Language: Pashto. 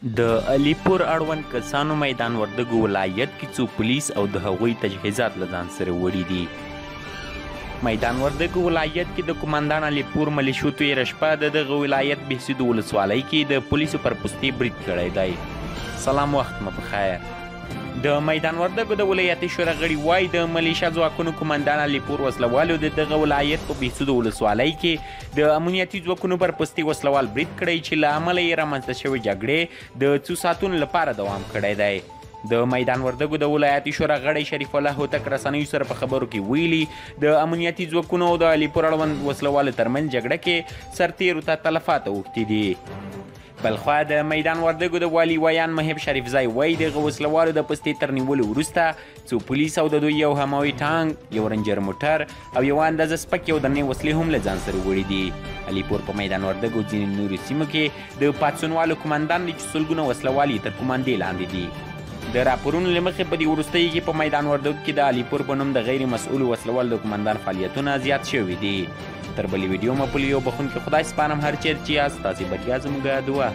د علیپور اړوند کسانو میدان وردګو ولایت کې څو پولیس او د هغوی تجهیزات له ځان سره وړي دي. میدان وردګو ولایت کې د قومندان علیپور ملیشو تېره شپه د دغه ولایت بهسودو ولسوالۍ کې د پولیسو پر پوستې برید کړی دی. سلام وخت مو بخیر. د میدان وردګو د ولایتي شورا غړي وایي د ملیشا ځواکونو قومندان علیپور وسلوالو د دغه ولایت په بهسودو ولسوالۍ کې د امنیتي ځواکونو پر پوستې وسلوال برید کړی چې له امله یې رامنځته شوې جګړې د څو ساعتونو لپاره دوام کړی دی. د میدان وردګو د ولایتي شورا غړی شریف الله هوتک رسنیو سره په خبرو کې ویلي د امنیتي ځواکونو او د علیپور اړوند وسلوالو ترمنځ جګړه کې سرتیرو ته تلفات اوښتي دي. بلخوا د میدان وردګو د والي ویان محب شریفزی وایي دغه وسلوالو د پوستې تر نیولو وروسته څو پولیس او د دوی یو هماوي ټانک، یو رنجر موټر او یو اندازه سپکې او درنې وسلې هم له ځان سره وړي دي. علیپور په میدان وردګو ځینې نورو سیمو کې د پاڅونوالو قومندان دی چې سلګونه وسلوال یې تر قوماندې لاندې دي. د راپورونو له مخې په دې وروستیو کې په میدان وردګو کې د علیپور په نوم د غیر مسؤلو وسلوال د قومندان فعالیتونه زیات شوي دي. تر بلې ویډیو مو پلي او بخونکي خدای سپارم هر چیرې چې یاست تاسې بریا زموږ دعا.